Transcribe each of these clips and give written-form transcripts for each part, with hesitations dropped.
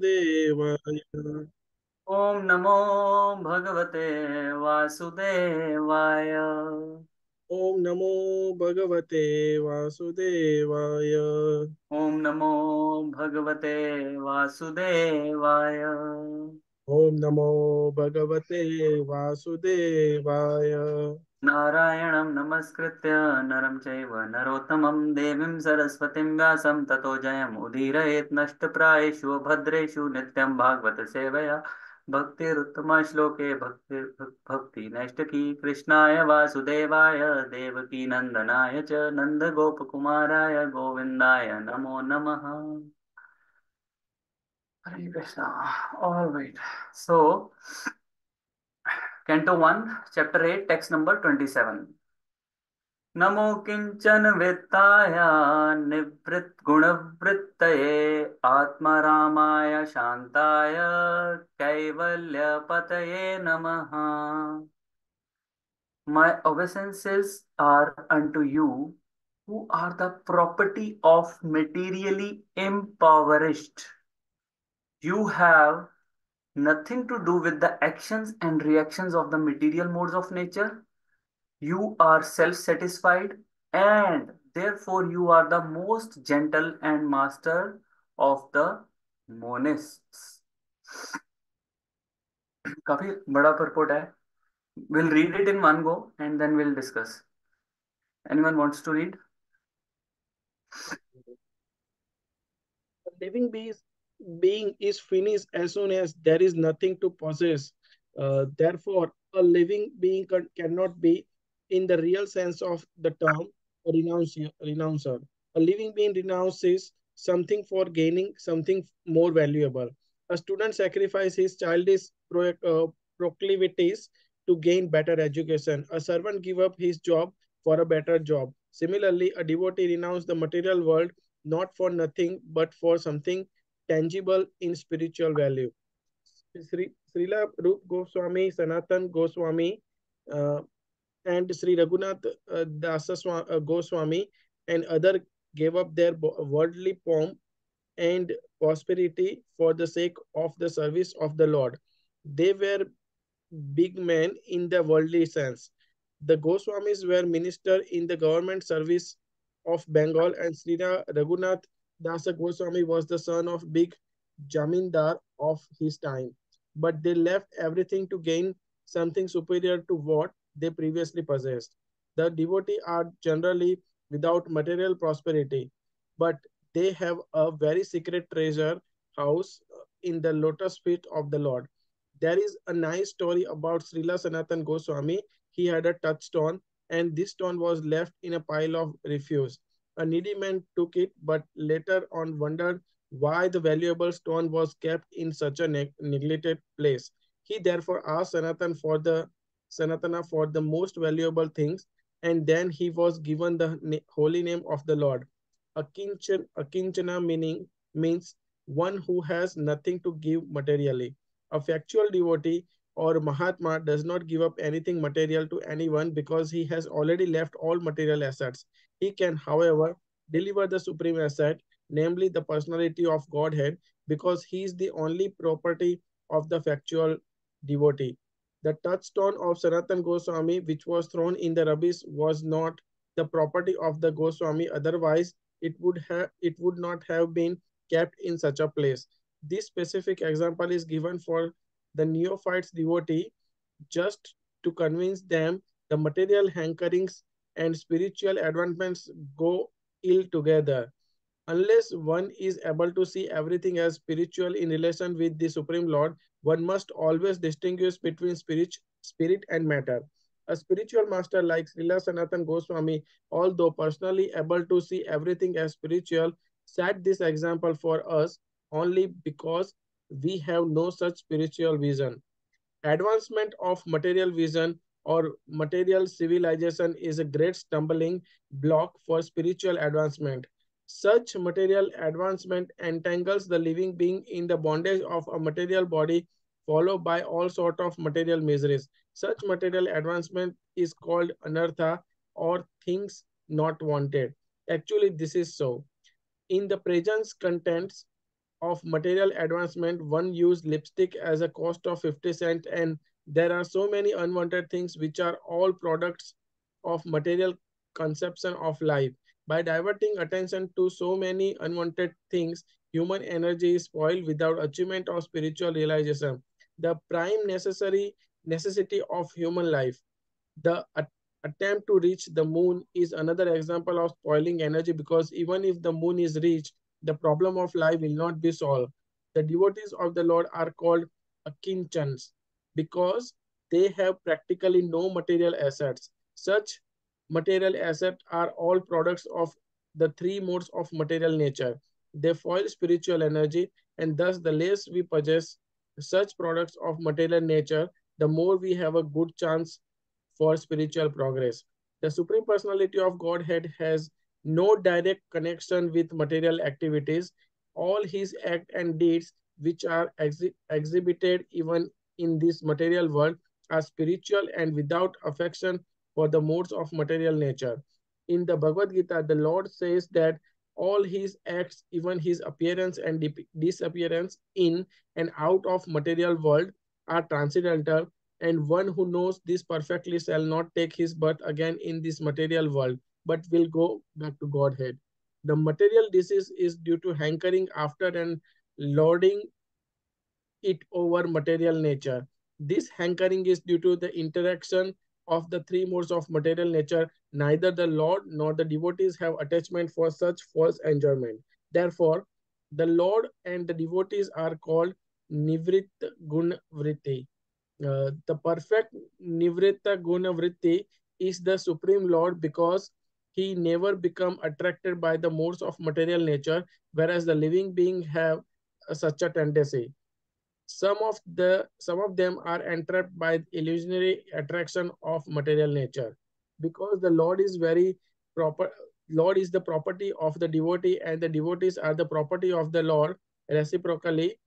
देवाय। ओम नमो भगवते वासुदेवाय। ओम नमो भगवते वासुदेवाय। ओम नमो भगवते वासुदेवाय। ओम नमो भगवते वासुदेवाय। नारायणं नमस्कृत्य नरं चैव नरोत्तमं देवीं सरस्वतीं व्यासं ततो जयमुदीरयेत् नष्टप्रायेषु भद्रेषु नित्यं भागवत सेवया भक्तिरुत्तमा श्लोके भक्ति नैष्टकी कृष्णाय वासुदेवाय देवकी नंदनाय च नन्दगोपकुमाराय गोविन्दाय नमो नमः। Hare Krishna. All right. So, Canto 1, Chapter 8, Text number 27. नमो किंचन वित्ताय निवृत्त गुणवृत्तये आत्मारामाय शान्ताय कैवल्यपतये नमः। My obeisances are unto you who are the property of materially impoverished. You have nothing to do with the actions and reactions of the material modes of nature. You are self satisfied, and therefore you are the most gentle and master of the monists. काफी बड़ा purport है. We'll read it in one go and then we'll discuss. Anyone wants to read? A living being is finished as soon as there is nothing to possess. Therefore, a living being cannot be, in the real sense of the term, a renouncer. A living being renounces something for gaining something more valuable. A student sacrifices his childish proclivities to gain better education. A servant give up his job for a better job. Similarly, a devotee renounces the material world not for nothing, but for something tangible in spiritual value. Srila Rup Goswami, Sanatan Goswami, uh, and Sri Raghunath Goswami and other gave up their worldly pomp and prosperity for the sake of the service of the Lord. They were big men in the worldly sense. The Goswamis were minister in the government service of Bengal, and Sri Raghunath Dasa Goswami was the son of big Jamindar of his time. But they left everything to gain something superior to what they previously possessed. The devotees are generally without material prosperity, but they have a very secret treasure house in the lotus feet of the Lord. There is a nice story about Srila Sanatan Goswami. He had a touchstone, and this stone was left in a pile of refuse. A needy man took it, but later on wondered why the valuable stone was kept in such a neglected place. He therefore asked Sanatana for the most valuable things, and then he was given the holy name of the Lord. Akinchana meaning means one who has nothing to give materially. A factual devotee or Mahatma does not give up anything material to anyone because he has already left all material assets. He can, however, deliver the supreme asset, namely the personality of Godhead, because he is the only property of the factual devotee. The touchstone of Sanatan Goswami, which was thrown in the rubbish, was not the property of the Goswami. Otherwise, it would not have been kept in such a place. This specific example is given for the neophytes devotee just to convince them the material hankerings and spiritual advancements go ill together. Unless one is able to see everything as spiritual in relation with the Supreme Lord, one must always distinguish between spirit and matter. A spiritual master like Srila Sanatan Goswami, although personally able to see everything as spiritual, set this example for us only because we have no such spiritual vision. Advancement of material vision or material civilization is a great stumbling block for spiritual advancement. Such material advancement entangles the living being in the bondage of a material body, followed by all sort of material miseries. Such material advancement is called anartha or things not wanted. Actually, this is so. In the present contents of material advancement. One use lipstick as a cost of 50 cents, and there are so many unwanted things which are all products of material conception of life. By diverting attention to so many unwanted things, human energy is spoiled without achievement of spiritual realization, the prime necessity of human life. The attempt to reach the moon is another example of spoiling energy, because even if the moon is reached, the problem of life will not be solved. The devotees of the Lord are called akinchans because they have practically no material assets. Such material assets are all products of the three modes of material nature. They foil spiritual energy, and thus the less we possess such products of material nature, the more we have a good chance for spiritual progress. The Supreme Personality of Godhead has no direct connection with material activities. All his acts and deeds, which are exhibited even in this material world, are spiritual and without affection for the modes of material nature. In the Bhagavad Gita, the Lord says that all his acts, even his appearance and disappearance in and out of material world, are transcendental, and one who knows this perfectly shall not take his birth again in this material world, but will go back to Godhead. The material disease is due to hankering after and lording it over material nature. This hankering is due to the interaction of the three modes of material nature. Neither the Lord nor the devotees have attachment for such false enjoyment. Therefore, the Lord and the devotees are called Nivrit Gun Vritti. The perfect Nivritta Guna Vritti is the Supreme Lord, because he never become attracted by the modes of material nature, whereas the living being have such a tendency. Some of them are entrapped by illusionary attraction of material nature. Because the Lord is very proper, Lord is the property of the devotee, and the devotees are the property of the Lord. Reciprocally,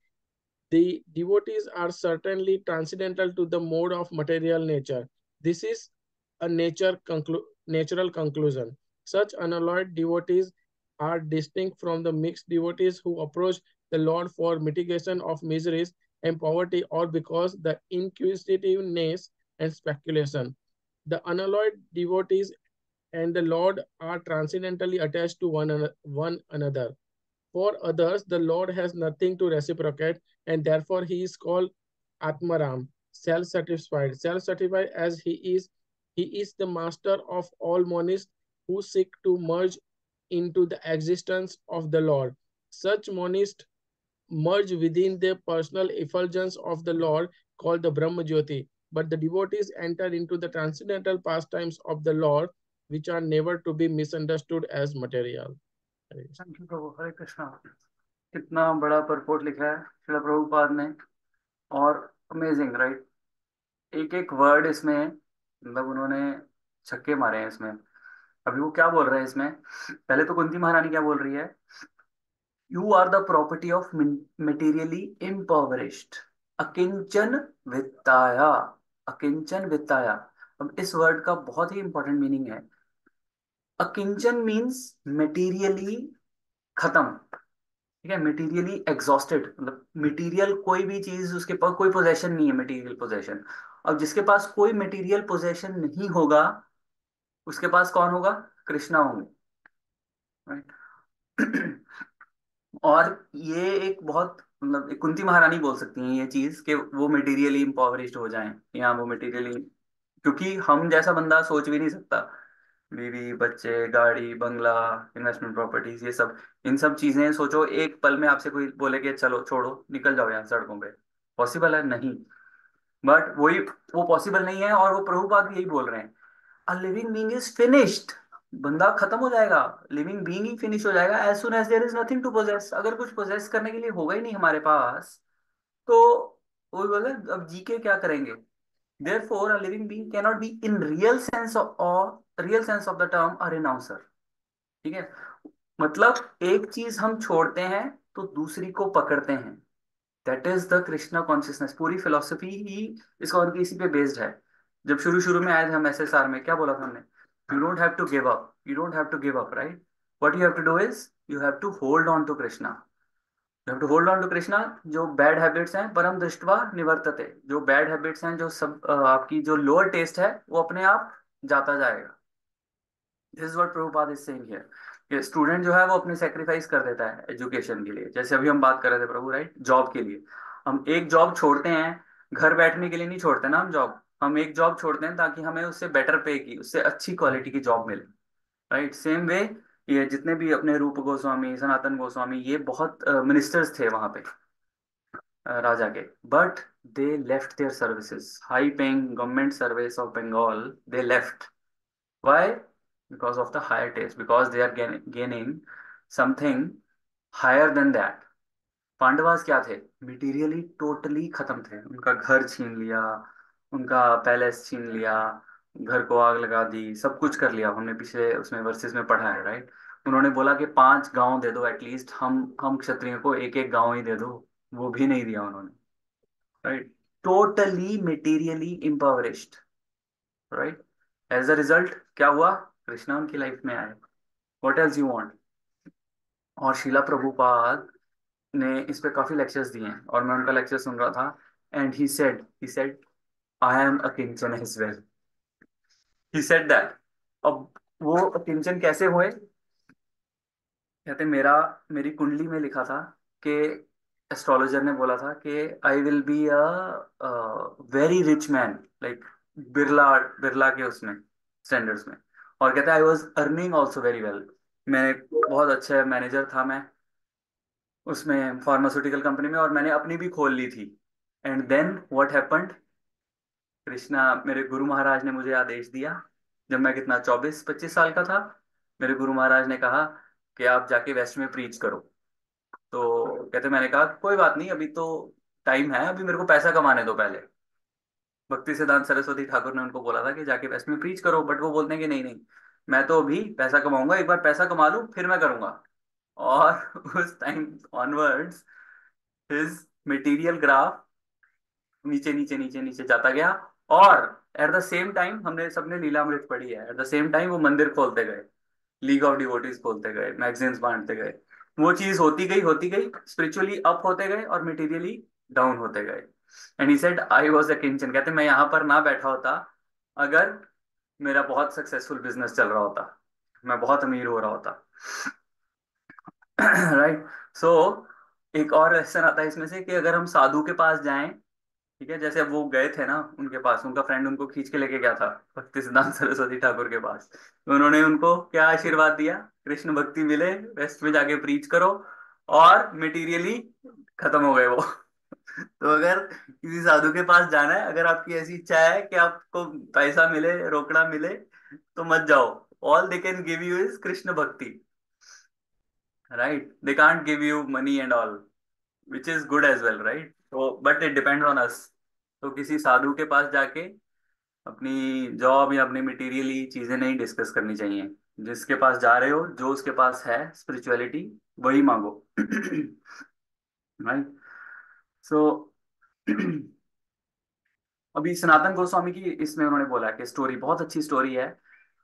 the devotees are certainly transcendental to the mode of material nature. This is a natural conclusion. Such unalloyed devotees are distinct from the mixed devotees who approach the Lord for mitigation of miseries and poverty, or because the inquisitiveness and speculation. The unalloyed devotees and the Lord are transcendentally attached to one another. For others, the Lord has nothing to reciprocate, and therefore he is called Atmaram, self-satisfied. Self-satisfied as he is the master of all monists who seek to merge into the existence of the Lord. Such monists merge within the personal effulgence of the Lord, called the Brahma Jyoti. But the devotees enter into the transcendental pastimes of the Lord, which are never to be misunderstood as material. Thank you Prabhu, Hare Krishna. कितना बड़ा purport लिखा है श्रील प्रभुपाद ने, और amazing, right. एक एक word इसमें, मतलब उन्होंने छक्के मारे हैं इसमें। अभी वो क्या बोल रहे हैं इसमें, पहले तो कुंती महारानी क्या बोल रही है, you are the property of materially impoverished, अकिंचन वित्ताया। अकिंचन वित्ताया, अब इस वर्ड का बहुत ही इंपॉर्टेंट मीनिंग है। अकिंचन मीन्स मटेरियली खत्म, ठीक है, मटेरियली एग्जॉस्टेड, मतलब मटेरियल कोई भी चीज उसके पास कोई पोजेशन नहीं है, मटेरियल पोजेशन। अब जिसके पास कोई मटेरियल पोजेशन नहीं होगा, उसके पास कौन होगा, कृष्णा होंगे, राइट। और ये एक बहुत, मतलब एक कुंती महारानी बोल सकती हैं ये चीज कि वो मटेरियली इम्पोवरिश्ड हो जाएं, या वो मटेरियली, क्योंकि हम जैसा बंदा सोच भी नहीं सकता। बीवी बच्चे गाड़ी बंगला इन्वेस्टमेंट प्रॉपर्टीज ये सब, इन सब चीजें सोचो, एक पल में आपसे कोई बोले कि चलो छोड़ो निकल जाओ यहाँ सड़कों पे, पॉसिबल है नहीं। बट वही, वो पॉसिबल नहीं है, और वो प्रभुपाद भी यही बोल रहे हैं, a living being is finished. बंदा खत्म हो जाएगा, लिविंग बीइंग ही फिनिश हो जाएगा as soon as there is nothing to possess. अगर कुछ पोजेस करने के लिए होगा ही नहीं हमारे पास, तो वो बोले अब जी के क्या करेंगे। Therefore, a living being cannot be in real sense of the term a renouncer, ठीक है। मतलब एक चीज हम छोड़ते हैं तो दूसरी को पकड़ते हैं, that is the Krishna consciousness. पूरी फिलोसफी ही इसका उनकी इसी पे बेस्ड है। जब शुरू शुरू में आए थे हम एसएसआर में, क्या बोला था हमने, you don't have to give up, you don't have to give up, right. What you have to do is you have to hold on to Krishna. You have to hold on to Krishna. जो bad habits हैं परम दृष्टवा निवर्तते, जो bad habits हैं, जो सब आपकी जो लोअर टेस्ट है वो अपने आप जाता जाएगा। This is what Prabhupada is saying here, कि स्टूडेंट जो है वो अपने सेक्रीफाइस कर देता है एजुकेशन के लिए। जैसे अभी हम बात कर रहे थे प्रभु, राइट, जॉब के लिए हम एक जॉब छोड़ते हैं, घर बैठने के लिए नहीं छोड़ते ना हम जॉब। हम एक जॉब छोड़ते हैं ताकि हमें उससे बेटर पे की, उससे अच्छी क्वालिटी की जॉब मिले। राइट, सेम वे ये जितने भी अपने रूप गोस्वामी, सनातन गोस्वामी, ये बहुत मिनिस्टर्स थे वहां पे, राजा के। But they left their services, high paying government service of Bengal, they left. Why? Because of the higher taste, because they are gaining something higher than that. Pandavas क्या थे? मटेरियली टोटली खत्म थे। उनका घर छीन लिया, उनका पैलेस छीन लिया, घर को आग लगा दी, सब कुछ कर लिया। हमने पिछले उसमें वर्सेस में पढ़ा है, राइट। उन्होंने बोला कि 5 गांव दे दो एटलीस्ट, हम क्षत्रियों को एक एक गांव ही दे दो, वो भी नहीं दिया उन्होंने। Right, totally materially impoverished. Right, as a result क्या हुआ? कृष्णा उनकी लाइफ में आए। What else you want? और शिला प्रभुपाद ने इस पे काफी लेक्चर्स दिए हैं, और मैं उनका लेक्चर सुन रहा था। And he said I am a किंचन as well. He said that. अब वो किंचन कैसे हुए? कहते मेरा मेरी कुंडली में लिखा था कि एस्ट्रोलॉजर ने बोला था कि I will be a very rich man, like Birla, Birla के उसमें स्टैंडर्ड्स में। और कहते I was earning also very well. मैं बहुत अच्छा मैनेजर था मैं उसमें फार्मास्यूटिकल कंपनी में, और मैंने अपनी भी खोल ली थी। And then what happened? Krishna मेरे गुरु महाराज ने मुझे आदेश दिया, जब मैं कितना 24-25 साल का था। मेरे गुरु महाराज ने कहा कि आप जाके वेस्ट में प्रीच करो। तो कहते मैंने कहा कोई बात नहीं, अभी तो टाइम है, अभी मेरे को पैसा कमाने दो पहले। भक्ति सिद्धांत सरस्वती ठाकुर ने उनको बोला था कि जाके वेस्ट में प्रीच करो, बट वो बोलते हैं कि नहीं नहीं, मैं तो अभी पैसा कमाऊंगा, एक बार पैसा कमा लूं फिर मैं करूंगा। और उस time onwards his material graph नीचे नीचे नीचे नीचे जाता गया। और एट द सेम टाइम, हमने सबने लीलामृत पढ़ी है, एट द सेम टाइम वो मंदिर खोलते गए, लीग ऑफ डिवोटीज खोलते गए, मैगजीन्स बांटते गए। वो चीज होती गई, स्पिरिचुअली अप होते गए और मटेरियली डाउन होते गए। And he said I was a किंचन। कहते मैं यहाँ पर ना बैठा होता अगर मेरा बहुत सक्सेसफुल बिजनेस चल रहा होता, मैं बहुत अमीर हो रहा होता। राइट। सो एक और लेसन आता है इसमें से कि अगर हम साधु के पास जाएं, ठीक है, जैसे अब वो गए थे ना उनके पास, उनका फ्रेंड उनको खींच के लेके गया था भक्ति सिद्धांत सरस्वती ठाकुर के पास, तो उन्होंने उनको क्या आशीर्वाद दिया? कृष्ण भक्ति मिले, वेस्ट में जाके प्रीच करो, और मटेरियली खत्म हो गए वो। तो अगर किसी साधु के पास जाना है, अगर आपकी ऐसी इच्छा है कि आपको पैसा मिले, रोकड़ा मिले, तो मत जाओ। All they can give you is Krishna bhakti. Right, they can't give you money and all, which is good as well, right. तो but it depends on us. तो किसी साधु के पास जाके अपनी जॉब या अपनी मटेरियली चीजें नहीं डिस्कस करनी चाहिए। जिसके पास जा रहे हो, जो उसके पास है स्पिरिचुअलिटी, वही मांगो। राइट। सो अभी सनातन गोस्वामी की इसमें उन्होंने बोला कि स्टोरी बहुत अच्छी स्टोरी है,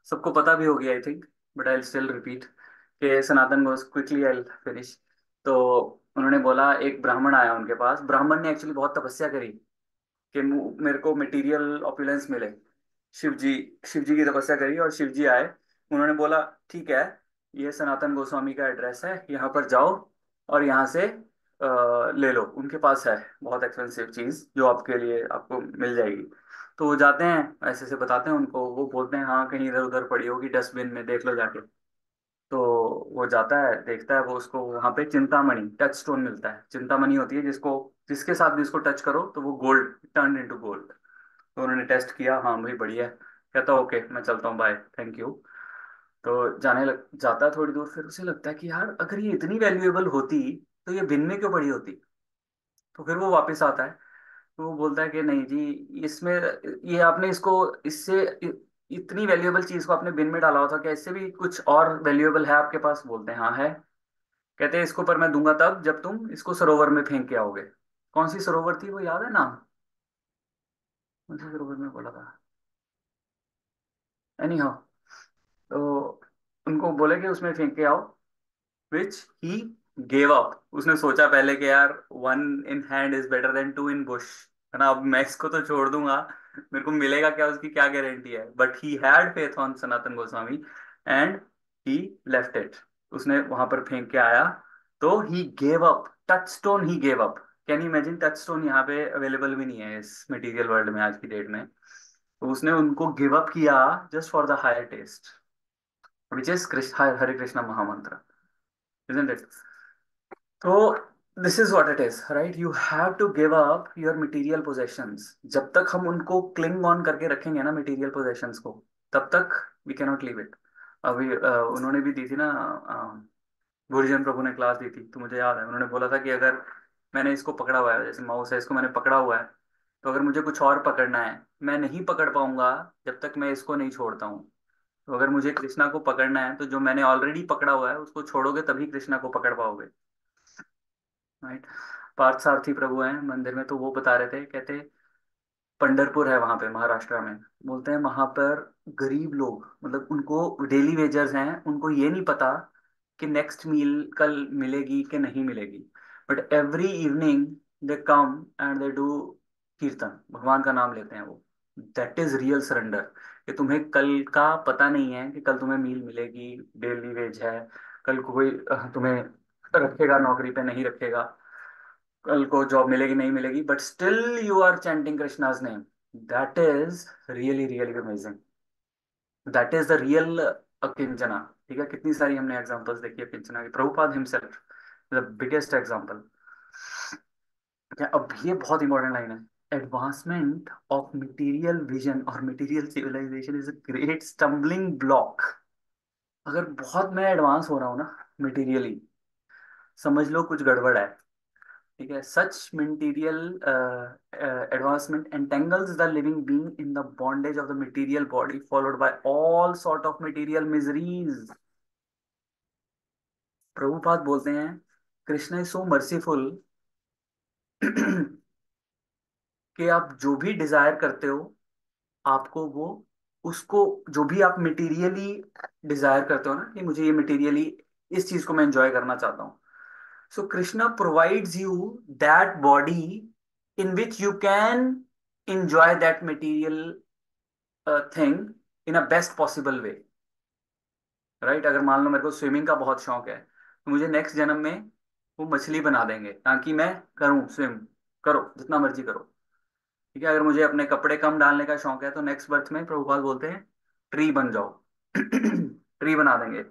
सबको पता भी होगी I think, but I still repeat कि सनातन गोस क्विकली आई फिनिश। तो उन्होंने बोला एक ब्राह्मण आया उनके पास। ब्राह्मण ने एक्चुअली बहुत तपस्या करी कि मेरे को मटेरियल ऑपुलेंस मिले। शिव जी शिव जी की तपस्या करी और शिव जी आए। उन्होंने बोला ठीक है, ये सनातन गोस्वामी का एड्रेस है, यहाँ पर जाओ और यहाँ से ले लो, उनके पास है बहुत एक्सपेंसिव चीज जो आपके लिए आपको मिल जाएगी। तो वो जाते हैं, ऐसे से बताते हैं उनको, वो बोलते हैं हाँ कहीं इधर उधर पड़ी होगी डस्टबिन में, देख लो जाके। तो वो जाता है, देखता है, वो उसको वहां पे चिंतामणि टच स्टोन मिलता है। चिंतामणि होती है जिसको, जिसके साथ भी उसको टच करो तो वो गोल्ड टर्न इनटू गोल्ड। तो उन्होंने टेस्ट किया, हाँ भाई बढ़िया है। कहता ओके मैं चलता हूँ, बाय, थैंक यू। तो जाता है थोड़ी दूर, फिर उसे लगता है कि यार अगर ये इतनी वैल्यूएबल होती तो ये बिन में क्यों पड़ी होती। तो फिर वो वापस आता है। तो वो बोलता है कि नहीं जी, इसमें ये आपने इसको, इससे इतनी वैल्यूएबल चीज को आपने बिन में डाला हुआ था, क्या इससे भी कुछ और वैल्यूएबल है आपके पास? बोलते हैं हाँ है। कहते हैं इसको पर मैं दूंगा तब जब तुम इसको सरोवर में फेंक के आओगे। कौन सी सरोवर थी वो याद है नाम? कौन सी सरोवर में बोला था? एनी हाउ, तो उनको बोले कि उसमें फेंक के आओ, विच ही गेव अप। उसने सोचा पहले कि यार one in hand is better than two in bush, है ना, अब मैं इसको तो छोड़ दूंगा, मेरे को मिलेगा क्या, उसकी क्या गारंटी है। But he had faith on Sanatan Goswami and he left it. उसने वहां पर फेंक के आया, तो he gave up touch stone, he gave up. Can you imagine, touch stone यहाँ पे अवेलेबल भी नहीं है इस मटेरियल वर्ल्ड में आज की डेट में। तो उसने उनको गिव अप किया just for the higher taste, which is Krishna, Hare Krishna mahamantra, isn't it? तो this is what it is, right? You have to give up your material possessions. जब तक हम उनको क्लिंग ऑन करके रखेंगे ना मटेरियल पोजेशंस को, तब तक we can not leave it. अभी उन्होंने भी दी थी ना, गुरुजन प्रभु ने क्लास दी थी, तो मुझे याद है उन्होंने बोला था कि अगर मैंने इसको पकड़ा हुआ है, जैसे माउस है, इसको मैंने पकड़ा हुआ है, तो अगर मुझे कुछ और पकड़ना है, मैं नहीं पकड़ पाऊंगा जब तक मैं इसको नहीं छोड़ता हूँ। तो अगर मुझे कृष्णा को पकड़ना है, तो जो मैंने ऑलरेडी पकड़ा हुआ है उसको छोड़ोगे तभी कृष्णा को पकड़ पाओगे, राइट? पार्थ सारथी प्रभु हैं मंदिर में, तो वो बता रहे थे, कहते पंढरपुर है वहां पे महाराष्ट्र में, बोलते हैं वहां पर गरीब लोग, मतलब उनको डेली वेजर्स हैं, उनको ये नहीं पता कि नेक्स्ट मील कल मिलेगी कि नहीं मिलेगी, but every evening they come and they do कीर्तन, भगवान का नाम लेते हैं वो। दैट इज रियल सरेंडर, कि तुम्हें कल का पता नहीं है कि कल तुम्हें मील मिलेगी, डेली वेज है, कल को कोई तुम्हें रखेगा नौकरी पे, नहीं रखेगा, कल को जॉब मिलेगी नहीं मिलेगी, but still you are chanting Krishna's name. That is really really amazing, that is the real akinchana. ठीक है, कितनी सारी हमने एग्जांपल्स देखी है अकिंचना की, Prabhupada himself the biggest example. क्या, अब ये बहुत इंपॉर्टेंट लाइन है, एडवांसमेंट ऑफ मटेरियल विजन और material civilization is a great stumbling block. अगर बहुत मैं एडवांस हो रहा हूँ ना मटेरियली, समझ लो कुछ गड़बड़ है, ठीक है। सच material advancement entangles the living being in the bondage of the material body, followed by all sort of material miseries। Prabhupada बोलते हैं, कृष्ण इज सो मर्सीफुल कि आप जो भी डिजायर करते हो, आपको वो, उसको, जो भी आप मटेरियली डिजायर करते हो ना, कि मुझे ये मटेरियली इस चीज को मैं एंजॉय करना चाहता हूँ, so krishna provides you that body in which you can enjoy that material thing in a best possible way, right? अगर मान लो मेरे को स्विमिंग का बहुत शौक है, तो मुझे नेक्स्ट जन्म में वो मछली बना देंगे ताकि मैं करूं स्विम, करो जितना मर्जी करो। ठीक है, अगर मुझे अपने कपड़े कम डालने का शौक है, तो नेक्स्ट बर्थ में प्रभुपाल बोलते हैं ट्री बन जाओ ट्री बना देंगे,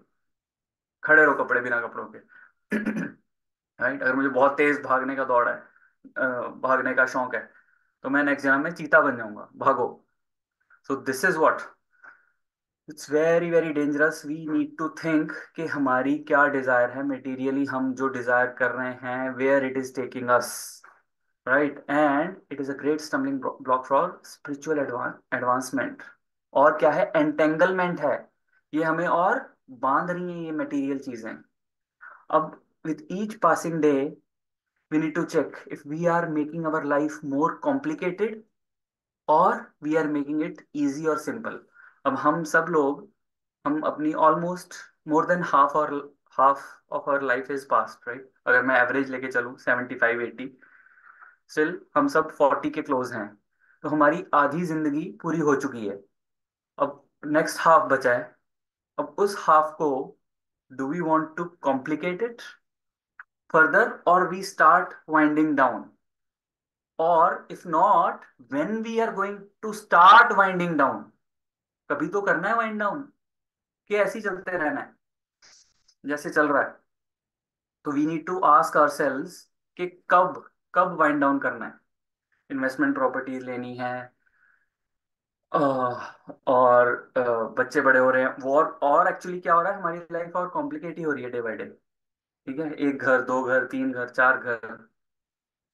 खड़े रहो कपड़े बिना कपड़ों के राइट? अगर मुझे बहुत तेज भागने का दौड़ है, भागने का शौक है, तो मैं नेक्स्ट जन्म में चीता बन जाऊंगा, भागो। So this is what, it's very very dangerous. We need to think कि हमारी क्या डिजायर है मटेरियली, हम जो डिजायर कर रहे हैं, where it is taking us, right? And it is a great stumbling block for spiritual advancement. और क्या है, एंटेंगलमेंट है, ये हमें और बांध रही है ये मटेरियल चीजें। अब with each passing day we need to check if we are making our life more complicated or we are making it easy or simple। अब हम सब लोग, हम अपनी almost more than half of our life is past, right? अगर मैं average लेके चलूँ 75-80, स्टिल हम सब 40 के क्लोज हैं, तो हमारी आधी जिंदगी पूरी हो चुकी है। अब नेक्स्ट हाफ बचा है, अब उस हाफ को do we want to complicate it further और वी स्टार्ट वाइंडिंग डाउन, और if not, when we are going to start winding down, कभी तो करना है वाइंड डाउन, कि ऐसे ही चलते रहना है जैसे चल रहा है। तो we need to ask ourselves कि कब कब वाइंड डाउन करना है। इन्वेस्टमेंट प्रॉपर्टीज लेनी है, और बच्चे बड़े हो रहे हैं, वो और एक्चुअली क्या हो रहा है, हमारी लाइफ और कॉम्प्लिकेट ही हो रही है डे बाय डे। ठीक है, एक घर, दो घर, तीन घर, चार घर,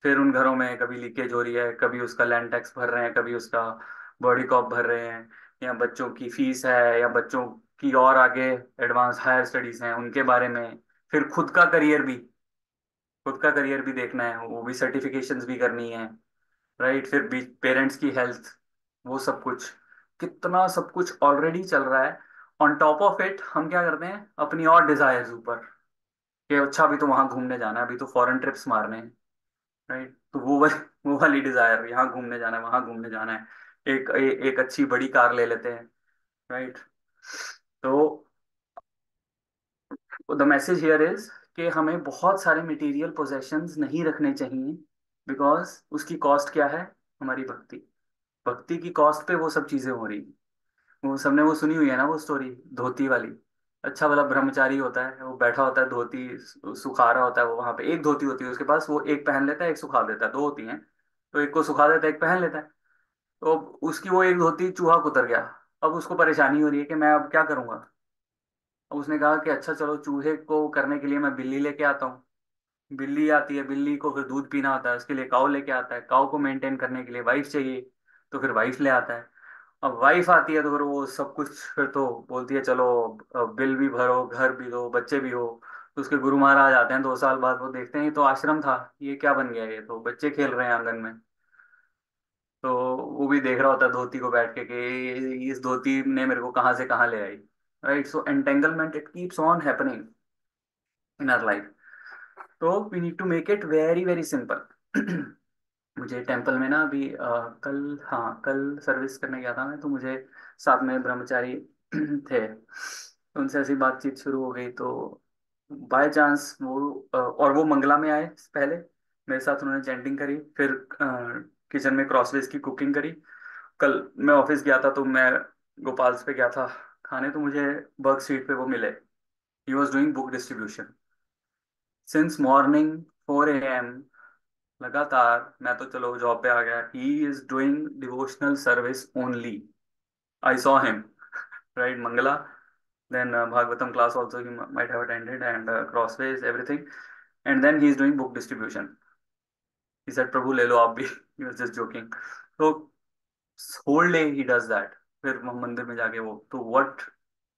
फिर उन घरों में कभी लीकेज हो रही है, कभी उसका लैंड टैक्स भर रहे हैं, कभी उसका बॉडी कॉप भर रहे हैं, या बच्चों की फीस है, या बच्चों की और आगे एडवांस हायर स्टडीज हैं उनके बारे में, फिर खुद का करियर भी देखना है, वो भी सर्टिफिकेशंस भी करनी है, राइट? फिर भी पेरेंट्स की हेल्थ, वो सब कुछ, कितना सब कुछ ऑलरेडी चल रहा है। ऑन टॉप ऑफ इट हम क्या करते हैं, अपनी और डिजायर्स ऊपर, कि अच्छा अभी तो वहां घूमने जाना है, अभी तो फॉरेन ट्रिप्स मारने हैं, राइट। तो वो वाली डिजायर, यहाँ घूमने जाना है, वहां घूमने जाना है, एक अच्छी बड़ी कार ले लेते हैं, राइट। तो द मैसेज हियर इज कि हमें बहुत सारे मटेरियल पोजेशंस नहीं रखने चाहिए, बिकॉज उसकी कॉस्ट क्या है? हमारी भक्ति। भक्ति की कॉस्ट पे वो सब चीजें हो रही। वो सबने वो सुनी हुई है ना, वो स्टोरी, धोती वाली। अच्छा वाला ब्रह्मचारी होता है, वो बैठा होता है, धोती सुखा रहा होता है, वो वहां पे एक धोती होती है उसके पास, वो एक पहन लेता है, एक सुखा देता है, दो होती हैं। तो एक को सुखा देता है, एक पहन लेता है। तो उसकी वो एक धोती चूहा कुतर गया। अब उसको परेशानी हो रही है कि मैं अब क्या करूंगा। अब उसने कहा कि अच्छा चलो, चूहे को करने के लिए मैं बिल्ली लेके आता हूँ। बिल्ली आती है, बिल्ली को फिर दूध पीना होता है, उसके लिए काऊ लेके आता है, काऊ को मेंटेन करने के लिए वाइफ चाहिए, तो फिर वाइफ ले आता है। अब वाइफ आती है तो फिर वो सब कुछ, फिर तो बोलती है चलो बिल भी भरो, घर भी दो, बच्चे भी हो। तो उसके गुरु महाराज आते हैं 2 साल बाद, वो देखते हैं ये तो आश्रम था, ये क्या बन गया, ये तो बच्चे खेल रहे हैं आंगन में। तो वो भी देख रहा होता है धोती को बैठ के कि इस धोती ने मेरे को कहाँ से कहाँ ले आई। Right, so entanglement it keeps on happening in our life. तो we need to make it very very simple. मुझे टेम्पल में ना अभी कल, हाँ कल सर्विस करने गया था मैं, तो मुझे साथ में ब्रह्मचारी थे, तो उनसे ऐसी बातचीत शुरू हो गई। तो बाय चांस वो और वो मंगला में आए पहले, मेरे साथ उन्होंने चैंटिंग करी, फिर किचन में क्रॉसवेज की कुकिंग करी। कल मैं ऑफिस गया था, तो मैं गोपाल्स पे गया था खाने, तो मुझे वर्क सीट पे वो मिले। He was doing book distribution since morning 4 AM लगातार। मैं तो चलो जॉब पे आ गया, he is doing devotional service only. I saw him, right, Mangala, then Bhagavatam class also he might have attended, and crossways everything, and then he is doing book distribution. He said प्रभु ले लो आप भी। He was just joking. So whole day he does that। फिर वो मंदिर में जाके वो तो what,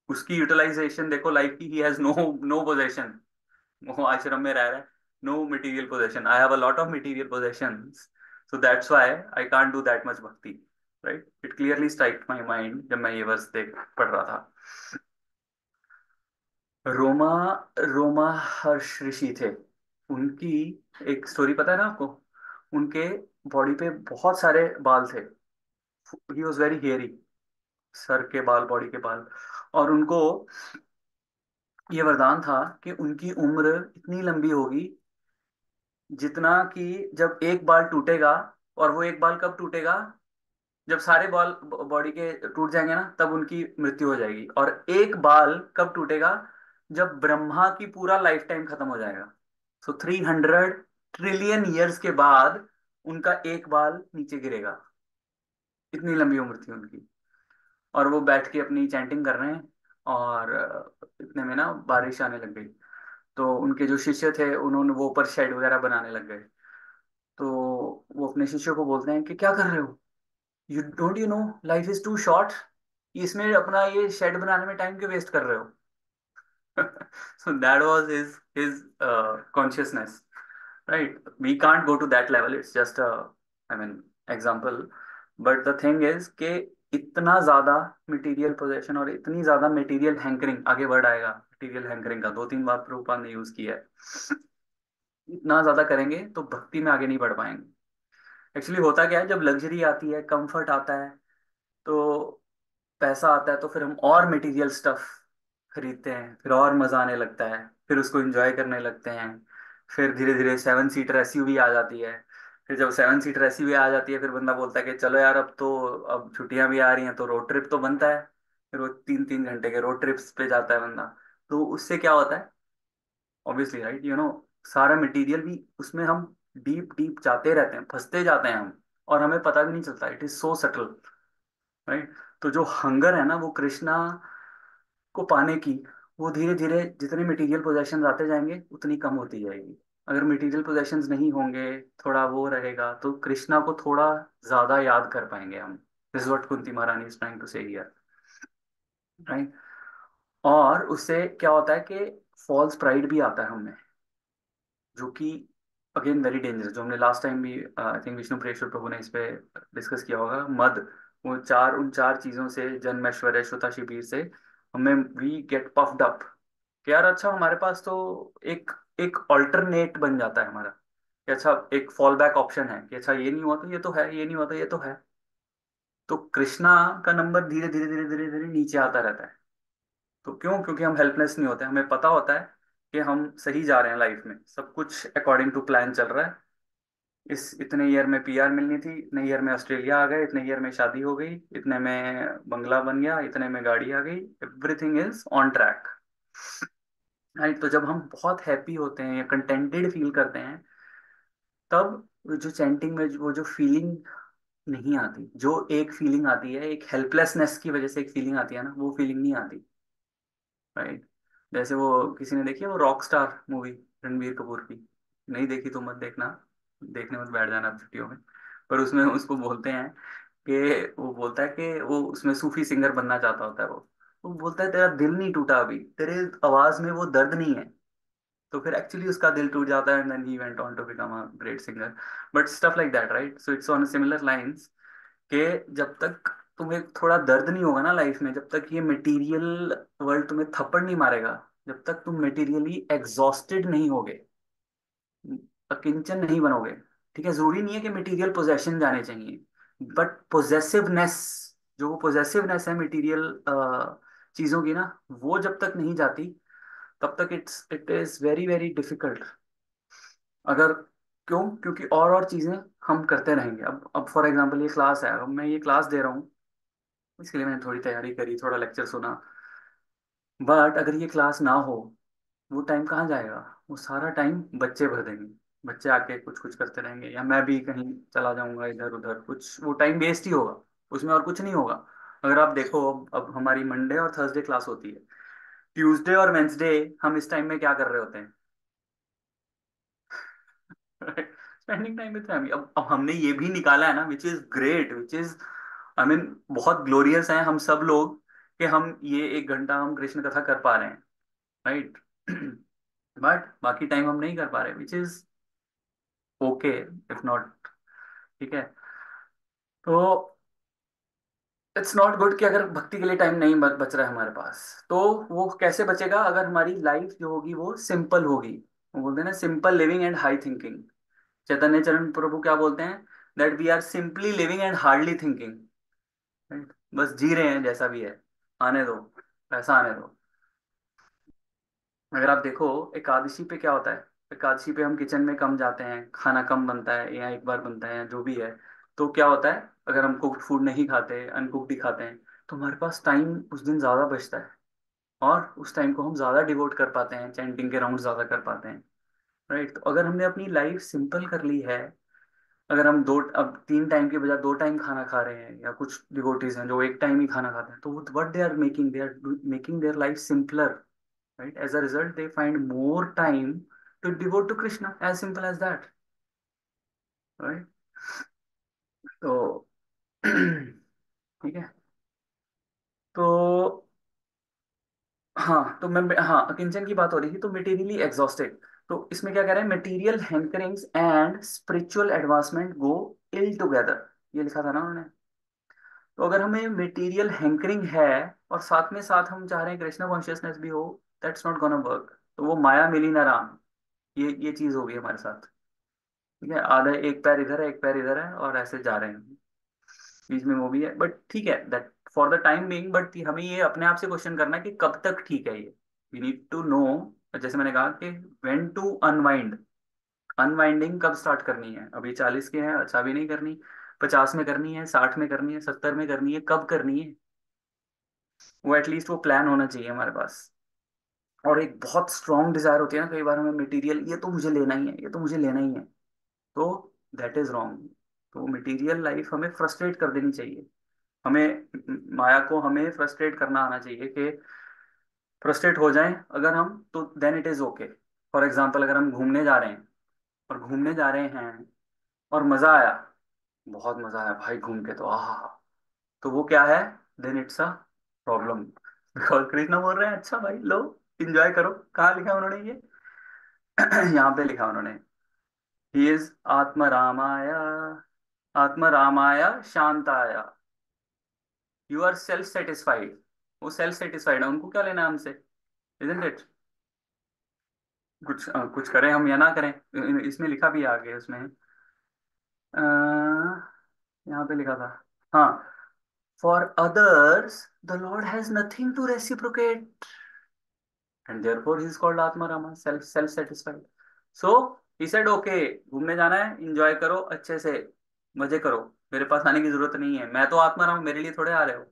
उसकी यूटिलाइजेशन देखो लाइफ की। ही हैज नो पोजेशन, वो आश्रम में रह रहा है, no material possession. I have a lot of material possessions, so that's why I can't do that much bhakti, right. It clearly strike my mind जब मैं ये वर्स देख पढ़ रहा था। रोमा रोमा हर्ष ऋषि थे, उनकी एक स्टोरी पता है ना आपको? उनके बॉडी पे बहुत सारे बाल थे। He was very hairy, sir के बाल, बॉडी के बाल। और उनको ये वरदान था कि उनकी उम्र इतनी लंबी होगी जितना कि जब एक बाल टूटेगा, और वो एक बाल कब टूटेगा? जब सारे बाल बॉडी के टूट जाएंगे ना, तब उनकी मृत्यु हो जाएगी। और एक बाल कब टूटेगा? जब ब्रह्मा की पूरा लाइफ टाइम खत्म हो जाएगा। सो 300 ट्रिलियन ईयर्स के बाद उनका एक बाल नीचे गिरेगा। इतनी लंबी उम्र थी उनकी। और वो बैठ के अपनी चैंटिंग कर रहे हैं, और इतने में ना बारिश आने लग गई। तो उनके जो शिष्य थे, उन्होंने वो ऊपर शेड वगैरह बनाने लग गए। तो वो अपने शिष्यों को बोलते हैं कि क्या कर रहे हो, you don't you know life is too short, इसमें अपना ये शेड बनाने में टाइम क्यों वेस्ट कर रहे हो? So that was his consciousness, right? We can't go to that level, it's just a, I mean, example. But the thing is कि इतना ज्यादा मटेरियल पोजेशन और इतनी ज्यादा मटेरियल हैंकरिंग, आगे वर्ड आएगा मटेरियल हैंकरिंग का, 2-3 बार प्रभुपाद ने यूज किया है। इतना ज्यादा करेंगे तो भक्ति में आगे नहीं बढ़ पाएंगे। एक्चुअली होता क्या है, जब लग्जरी आती है, कंफर्ट आता है, तो पैसा आता है, तो फिर हम और मटेरियल स्टफ खरीदते हैं, फिर और मजा आने लगता है, फिर उसको एंजॉय करने लगते हैं। फिर धीरे धीरे 7 सीटर एसयूवी आ जाती है। फिर जब 7 सीटर एसयूवी आ जाती है, फिर बंदा बोलता है कि चलो यार, अब तो अब छुट्टियां भी आ रही हैं, तो रोड ट्रिप तो बनता है। फिर वो 3-3 घंटे के रोड ट्रिप्स पे जाता है बंदा। तो उससे क्या होता है, ऑब्वियसली, राइट, सारा मटेरियल भी उसमें हम डीप डीप जाते रहते हैं, फंसते जाते हैं हम, और हमें पता भी नहीं चलता। It is so subtle, right. तो जो हंगर है ना, वो कृष्णा को पाने की, वो धीरे धीरे जितने मटेरियल पोजेशंस आते जाएंगे उतनी कम होती जाएगी। अगर मटेरियल पोजेशंस नहीं होंगे, थोड़ा वो रहेगा, तो कृष्णा को थोड़ा ज्यादा याद कर पाएंगे हम। दिस इज व्हाट कुंती महारानी इज ट्राइंग टू से हियर, राइट। और उससे क्या होता है कि फॉल्स प्राइड भी आता है हमें, जो कि अगेन वेरी डेंजरस, जो हमने लास्ट टाइम भी आई थिंक विष्णु प्रेश्वर प्रभु ने इस पे डिस्कस किया होगा। मद, वो उन चार चीजों से, जन्म, ऐश्वर्य, श्रुता, शिबीर से हमें वी गेट पफ्ड अप कि यार अच्छा, हमारे पास तो एक एक ऑल्टरनेट बन जाता है हमारा, कि अच्छा एक फॉल बैक ऑप्शन है, कि अच्छा ये नहीं हुआ तो ये तो है, ये नहीं हुआ तो ये तो है। तो कृष्णा का नंबर धीरे धीरे धीरे धीरे धीरे नीचे आता रहता है। तो क्यों? क्योंकि हम हेल्पलेस नहीं होते, हमें पता होता है कि हम सही जा रहे हैं, लाइफ में सब कुछ अकॉर्डिंग टू प्लान चल रहा है। इस इतने ईयर में पीआर मिलनी थी, इतने ईयर में ऑस्ट्रेलिया आ गए, इतने ईयर में शादी हो गई, इतने में बंगला बन गया, इतने में गाड़ी आ गई, everything is on track. Right? तो जब हम बहुत हैप्पी होते हैं या कंटेंटेड फील करते हैं, तब वो जो चैंटिंग में वो जो फीलिंग नहीं आती, जो एक फीलिंग आती है, एक हेल्पलेसनेस की वजह से एक फीलिंग आती है ना, वो फीलिंग नहीं आती। राइट? जैसे वो किसी ने देखी है वो rock star movie, Ranbir Kapoor की? नहीं देखी तो मत देखना, देखने मत बैठ जाना छुट्टियों में। पर उसमें उसको बोलते हैं कि, वो बोलता है कि वो उसमें सूफी सिंगर बनना चाहता होता है। वो बोलता है तेरा दिल नहीं टूटा अभी, तेरे आवाज में वो दर्द नहीं है। तो फिर एक्चुअली उसका दिल टूट जाता है, and then he went on to become a great singer. But stuff like that, right? So it's on similar lines, कि जब तक तुम्हें थोड़ा दर्द नहीं होगा ना लाइफ में, जब तक ये मटेरियल वर्ल्ड तुम्हें थप्पड़ नहीं मारेगा, जब तक तुम मटेरियली एग्जॉस्टेड नहीं होगे, अकिंचन नहीं बनोगे। ठीक है, जरूरी नहीं है कि मटेरियल पोजेशन जाने चाहिए, बट पोजेसिवनेस, जो वो पोजेसिवनेस है मटेरियल चीजों की ना, वो जब तक नहीं जाती, तब तक it is very very difficult. अगर, क्यों? क्योंकि और चीजें हम करते रहेंगे। अब फॉर एग्जांपल ये क्लास है, अब मैं ये क्लास दे रहा हूँ, इसके लिए मैंने थोड़ी तैयारी करी, थोड़ा लेक्चर सुना, बट अगर ये क्लास ना हो, वो टाइम कहाँ जाएगा? वो सारा टाइम बच्चे भर देंगे, बच्चे आके कुछ कुछ करते रहेंगे, या मैं भी कहीं चला जाऊंगा इधर उधर, कुछ वो टाइम वेस्ट ही होगा, उसमें और कुछ नहीं होगा। अगर आप देखो, अब हमारी मंडे और थर्सडे क्लास होती है, ट्यूसडे और वेंसडे हम इस टाइम में क्या कर रहे होते हैं? Spending time with family. अब हमने ये भी निकाला है ना, which is great, which is, I mean, बहुत ग्लोरियस हैं हम सब लोग, कि हम ये 1 घंटा हम कृष्ण कथा कर पा रहे हैं। राइट? बट बाकी टाइम हम नहीं कर पा रहे, which is okay, if not, ठीक है। तो इट्स नॉट गुड कि अगर भक्ति के लिए टाइम नहीं बच रहा है हमारे पास, तो वो कैसे बचेगा? अगर हमारी लाइफ जो होगी वो सिंपल होगी। वो बोलते हैं ना, simple living and high thinking. Chaitanya Charan Prabhu क्या बोलते हैं? That we are simply living and hardly thinking. बस जी रहे हैं, जैसा भी है आने दो, पैसा आने दो। अगर आप देखो, एकादशी पे क्या होता है? एकादशी पे हम किचन में कम जाते हैं, खाना कम बनता है, या एक बार बनता है, या जो भी है। तो क्या होता है, अगर हम कुक्ड फूड नहीं खाते, अनकुक्ड ही खाते हैं, तो हमारे पास टाइम उस दिन ज्यादा बचता है, और उस टाइम को हम ज्यादा डिवोट कर पाते हैं, चैंटिंग के राउंड ज्यादा कर पाते हैं। राइट? तो अगर हमने अपनी लाइफ सिंपल कर ली है, अगर हम दो, अब 3 टाइम के बजाय 2 टाइम खाना खा रहे हैं, या कुछ डिवोटीज हैं जो 1 टाइम ही खाना खाते हैं, तो what they are making their life simpler. right? As a result, they find more time to devote to Krishna. As simple as that, right? तो ठीक है। तो हाँ, तो मैं, हाँ, किंचन की बात हो रही थी, तो मटेरियली एग्जॉस्टेड। तो इसमें क्या कह रहे हैं? Material hankerings and spiritual advancement go ill together, ये लिखा था ना उन्होंने। तो अगर हमें मटेरियल हैंकरिंग है, और साथ में साथ हम चाह रहे हैं कृष्णा कॉन्शियसनेस भी हो, दैट्स नॉट गोना वर्क। तो वो माया मिली ना राम, ये चीज होगी हमारे साथ। ठीक है, आधा एक पैर इधर है, एक पैर इधर है, और ऐसे जा रहे हैं, बीच में वो भी है, बट ठीक है, that for the time being. But हमें ये अपने आप से क्वेश्चन करना है कि कब तक ठीक है ये। वी नीड टू नो, जैसे मैंने कहा कि व्हेन टू अनवाइंड, अनवाइंडिंग कब स्टार्ट करनी है? अभी 40 के हैं, अच्छा अभी नहीं करनी, 50 में करनी है, 60 में करनी है, 70 में करनी है, कब करनी है? वो एटलीस्ट वो प्लान होना चाहिए हमारे पास। और एक बहुत स्ट्रांग डिजायर होती है ना कई बार हमें, मटेरियल, ये तो मुझे लेना ही है, ये तो मुझे लेना ही है। तो दैट इज रॉन्ग। तो मटेरियल लाइफ हमें फ्रस्ट्रेट कर देनी चाहिए। हमें, माया को हमें फ्रस्ट्रेट करना आना चाहिए, कि फ्रस्ट्रेट हो जाएं अगर हम, तो then it is okay. For example, अगर हम घूमने जा रहे हैं, और घूमने जा रहे हैं और मजा आया, बहुत मजा आया भाई घूम के, तो आह, तो वो क्या है? Then it's a problem. Because Krishna बोल रहे हैं अच्छा भाई लो, इंजॉय करो। कहाँ लिखा उन्होंने ये? यहाँ पे लिखा उन्होंने, ही इज आत्मरामाय, आत्मरामाय शांताय, यू आर सेल्फ सेटिस्फाइड। वो सेल्फ सेटिस्फाइड है, उनको क्या लेना है हमसे? Isn't it? कुछ करें हम या ना करें, इसमें लिखा भी है आगे उसमें, यहाँ पे लिखा था, हाँ, for others the lord has nothing to reciprocate and therefore he is called Atma Rama, self satisfied. So he said, okay, घूमने जाना है, enjoy करो अच्छे से, मजे करो, मेरे पास आने की जरूरत नहीं है, मैं तो आत्मा राम, मेरे लिए थोड़े आ रहे हो,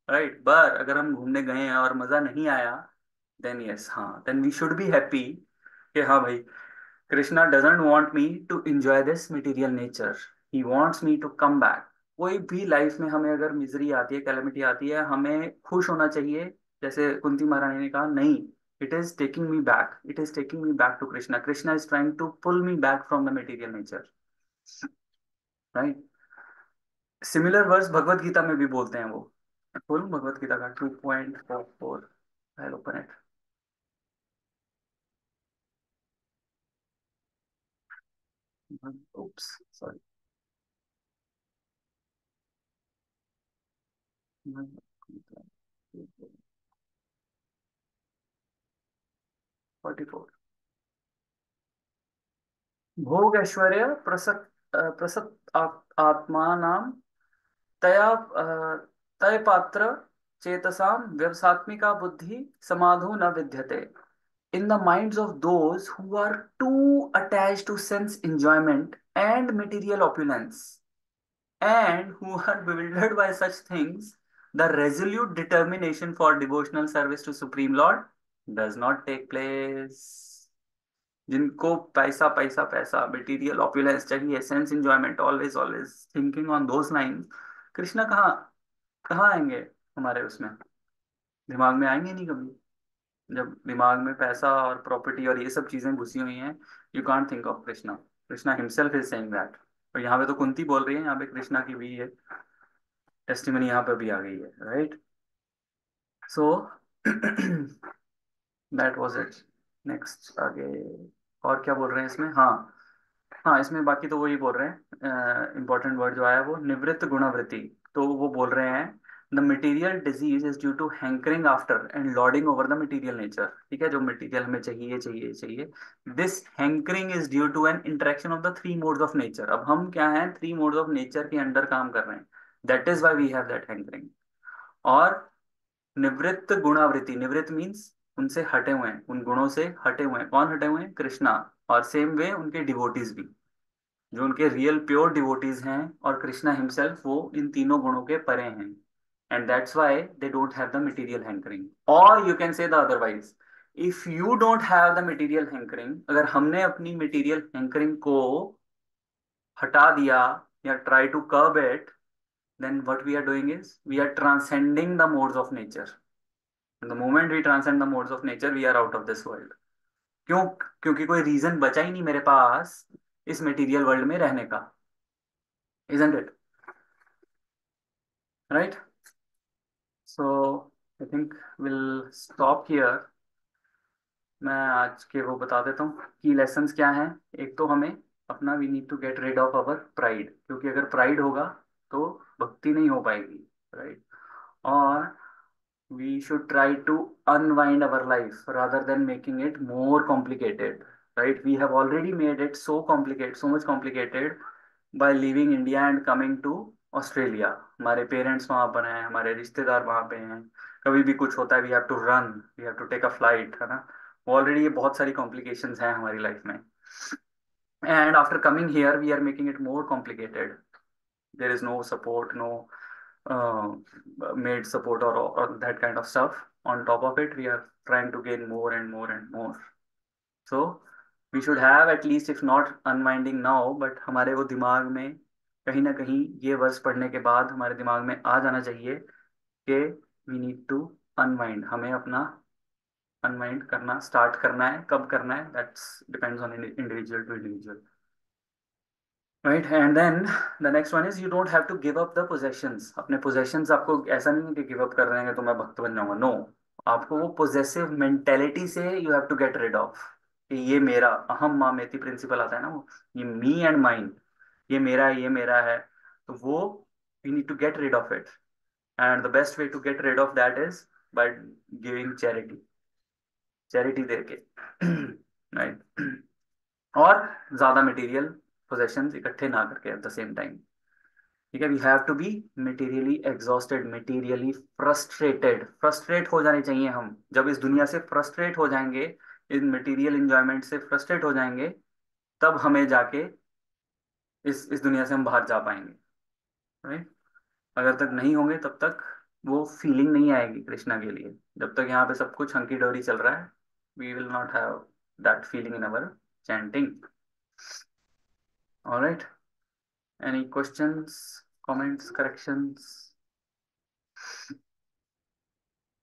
राइट। पर अगर हम घूमने गए हैं और मजा नहीं आया, देन यस, हाँ, then we should be happy कि हाँ भाई, Krishna doesn't want me to enjoy this material nature, he wants me to come back. कोई भी लाइफ में हमें अगर मिजरी आती है, कैलेमिटी आती है, हमें खुश होना चाहिए, जैसे कुंती महारानी ने कहा, नहीं, it is taking me back, it is taking me back to Krishna, Krishna is trying to pull me back from the material nature, right? Similar verse Bhagavad Gita में भी बोलते हैं वो। खोलूं भगवत गीता का 2.44, I open it. oops sorry, 44, भोग ऐश्वर्य प्रसक्त प्रसक्त आत्मा नाम तया तय पात्र चेतसाम व्यवसात्मिका बुद्धि समाधो न विद्यते। In the minds of those who are too attached to sense enjoyment and material opulence, and who are bewildered by such things, the resolute determination for devotional service to Supreme Lord does not take place. जिनको पैसा पैसा पैसा, material opulence चाहिए, sense enjoyment, always always thinking on those lines, Krishna कहाँ कहाँ आएंगे हमारे उसमें, दिमाग में आएंगे नहीं कभी। जब दिमाग में पैसा और प्रॉपर्टी और ये सब चीजें घुसी हुई हैं, you can't think of Krishna. Krishna himself is saying that. और यहाँ पे तो कुंती बोल रही है, यहाँ पे कृष्णा की भी है टेस्टिमनी, यहाँ पे भी आ गई है, right. So that was it. Next आगे और क्या बोल रहे हैं इसमें, हाँ, हाँ, इसमें बाकी तो वही बोल रहे हैं, इंपॉर्टेंट वर्ड जो आया वो निवृत्त गुणावृत्ति। तो वो बोल रहे हैं, the material disease is due to hankering after and lording over the material nature. ठीक है, जो मटेरियल हमें चाहिए चाहिए चाहिए, this hankering is due to an interaction of the three modes of nature. अब हम क्या हैं, थ्री मोड्स ऑफ नेचर के अंडर काम कर रहे हैं, that is why we have that hankering. और निवृत्त गुणावृत्ति, निवृत्त मीन्स उनसे हटे हुए हैं, उन गुणों से हटे हुए हैं। कौन हटे हुए हैं, कृष्णा। और सेम वे उनके डिवोटीज भी, जो उनके रियल प्योर डिवोटीज हैं, और कृष्णा हिमसेल्फ वो इन तीनों गुणों के परे हैं। And that's why they don't have the material hankering. और you can say the otherwise, if you don't have the material hankering, अगर हमने अपनी मटेरियल हैंकरिंग को हटा दिया या try to curb it, then what we are doing is we are transcending the modes of nature. And the moment we transcend the modes of nature, we are out of this world. क्यों? क्योंकि कोई reason बचा ही नहीं मेरे पास इस material world में रहने का, isn't it? Right? So I think we'll stop here. मैं आज के वो बता देता हूँ की लेसन्स क्या हैं। एक तो हमें अपना, we need to get rid of our pride, क्योंकि अगर प्राइड होगा तो भक्ति नहीं हो पाएगी, राइट। और we should try to unwind our life rather than making it more complicated, right? We have already made it so complicated, so much complicated by leaving India and coming to Australia. हमारे parents वहाँ पर हैं, हमारे रिश्तेदार वहाँ पे हैं, कभी भी कुछ होता है, we have to run, we have to take a flight, है ना। ऑलरेडी ये बहुत सारी कॉम्प्लिकेशंस हैं हमारी लाइफ में, and after coming here we are making it more complicated. There is no support, no uh, maid support, or that kind of stuff. On top of it, we are trying to gain more and more and more. So we should have at least, if not unwinding now, but हमारे वो दिमाग में कहीं ना कहीं ये वर्ष पढ़ने के बाद हमारे दिमाग में आ जाना चाहिए कि we need to unwind, हमें अपना unwind करना स्टार्ट करना है। कब करना है, that's depends on individual to individual, right. And then the next one is you don't have to give up the possessions. अपने पोजेशंस आपको ऐसा नहीं है कि गिव अप कर रहे हैं तो मैं भक्त बन जाऊंगा, नो। आपको वो पोजेसिव मेंटेलिटी से you have to get rid of, कि ये मेरा, अहम मामेति प्रिंसिपल आता है ना, वो ये मी एंड माइन, ये मेरा है, ये मेरा है। तो वो you need to get rid of it, and the best way to get rid of that is by giving charity, charity देके। राइट। और ज्यादा मटेरियल पोजेशंस इकट्ठे ना करके एट द सेम टाइम। ठीक है, we have to be materially exhausted, materially frustrated, frustrate हो जाने चाहिए हम। जब इस दुनिया से फ्रस्ट्रेट हो जाएंगे, इन मटेरियल इंजॉयमेंट से फ्रस्ट्रेट हो जाएंगे, तब हमें जाके इस दुनिया से हम बाहर जा पाएंगे। राइट। अगर तक नहीं होंगे तब तक वो फीलिंग नहीं आएगी कृष्णा के लिए। जब तक यहाँ पे सब कुछ हंकी डोरी चल रहा है, we will not have that feeling in our chanting. Alright, any questions, comments, corrections?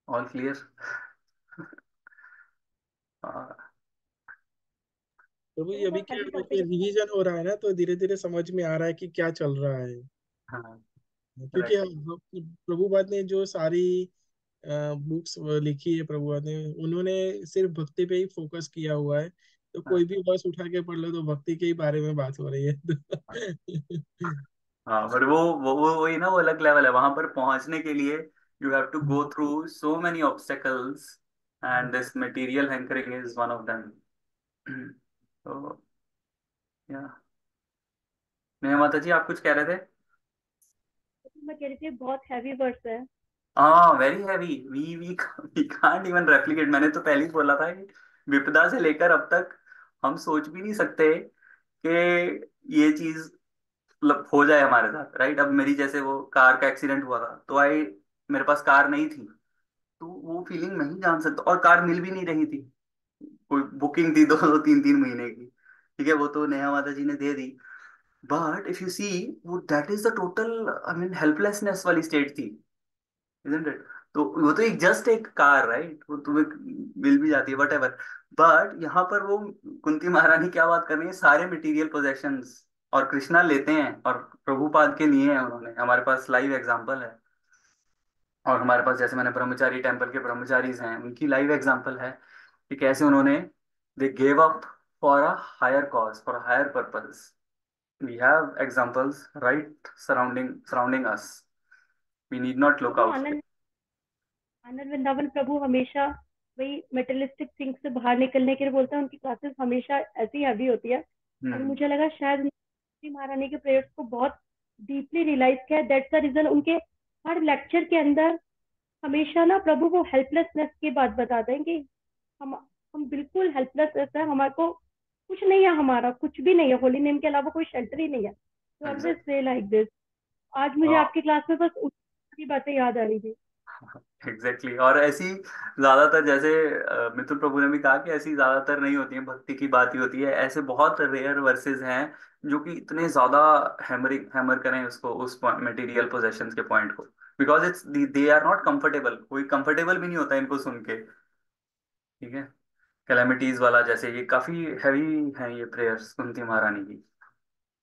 All clear? Prabhu ji वो अभी बहुत क्या हेवी है कि टॉपिक है। रिवीजन हो रहा है ना, तो धीरे धीरे समझ में आ रहा है कि क्या चल रहा है। हाँ, क्योंकि राइट। प्रभुपाद ने जो सारी बुक्स लिखी है, प्रभुपाद ने, उन्होंने सिर्फ भक्ति पे ही फोकस किया हुआ है। तो कोई भी वर्स उठा के पढ़ लो तो भक्ति के ही बारे में बात हो रही है। हाँ, बट वो वही ना, वो अलग लेवल है। वहां पर पहुंचने के लिए you have to go through so many obstacles, and this material hankering is one of them. तो या, नेहा माता जी आप कुछ कह रहे थे? तो मैं कह रही थी बहुत हैवी वर्ड्स है। हाँ, very heavy. We we can't even replicate. मैंने तो पहले ही बोला था कि विपदा से लेकर अब तक हम सोच भी नहीं सकते कि ये चीज मतलब हो जाए हमारे साथ। राइट। अब मेरी जैसे वो कार का एक्सीडेंट हुआ था, तो आई, मेरे पास कार नहीं थी, तो वो फीलिंग नहीं जान सकता। और कार मिल भी नहीं रही थी, कोई बुकिंग थी दो दो तीन तीन महीने की। ठीक है, वो तो नेहा माता जी ने दे दी। बट इफ यू सी, वो that is the total, I mean helplessness वाली स्टेट थी, इजंट इट? तो वो तो एक जस्ट एक कार, राइट, वो तुम्हें मिल भी जाती है वट एवर। बट यहाँ पर वो कुंती महारानी क्या बात कर रही है, सारे मटेरियल पोजेशंस और कृष्णा लेते हैं और प्रभुपाद के लिए हैं उन्होंने। हमारे पास लाइव एग्जांपल है। और हमारे पास जैसे मैंने ब्रह्मचारी टेम्पल के ब्रह्मचारीज हैं, उनकी लाइव एग्जांपल है कि कैसे उन्होंने, they gave up for a higher cause, for a higher purpose. We have examples right surrounding us. We need not look Prabhu out. Anand, Anand Vrindavan Prabhu हमेशा वही मेटेरियलिस्टिक थिंग्स से बाहर निकलने के लिए बोलते हैं। उनकी क्लासेस हमेशा ऐसी हैवी होती है। और हम्म। मुझे लगा शायद उन्होंने महारानी के प्रेयर्स को बहुत डीपली रियलाइज किया। दैट्स द रीजन उनके हर लेक्चर के अंदर हमेशा ना प्रभु वो हेल्पलेसनेस की बात बताते हैं कि हम हम बिल्कुल हेल्पलेस है। हमारे को कुछ नहीं है, हमारा कुछ भी नहीं है, होली नेम के अलावा कोई शेल्टर ही नहीं है। तो ऑलवेज एग्जैक्ट। से लाइक दिस। आज मुझे आपकी क्लास में बस उनकी बातें याद आ रही थी। एग्जैक्टली। और ऐसी ज्यादातर, जैसे मिथुन प्रभु ने भी कहा कि ऐसी ज्यादातर नहीं होती है, भक्ति की बात ही होती है। ऐसे बहुत रेयर वर्सेस हैं जो कि इतने ज्यादा हैमर करें उसको, उस मटेरियल पोजेशंस के पॉइंट को। Because it's, they are not comfortable. कोई कंफर्टेबल भी नहीं होता इनको सुन के। ठीक है, कैलेमिटीज वाला, जैसे ये काफी हैवी है ये प्रेयर्स कुंती महारानी की,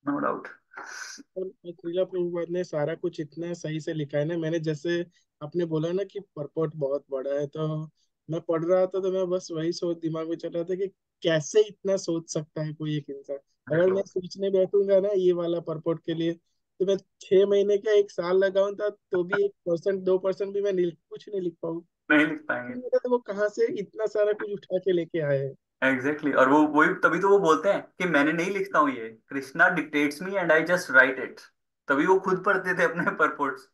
नो डाउट। और श्रीला प्रभुपाद ने सारा कुछ इतना सही से लिखा है ना। मैंने जैसे आपने बोला ना कि परपोर्ट बहुत बड़ा है, तो मैं पढ़ रहा था तो मैं बस वही सोच दिमाग में चल रहा था कि कैसे इतना सोच सकता है कोई एक इंसान। अगर मैं सोचने बैठूंगा ना ये वाला परपोर्ट के लिए, तो मैं 6 महीने का 1 साल लगाऊं था तो भी 1% 2% भी मैं कुछ नहीं लिख पाऊँ। नहीं लिख पाएंगे। तो वो कहाँ से इतना सारा कुछ उठा के लेके आए हैं। एग्जैक्टली। और वो वही, तभी तो वो बोलते हैं कि मैंने नहीं लिखता हूँ ये, Krishna dictates me and I just right it. तभी वो खुद पढ़ते थे अपने परपोर्ट्स,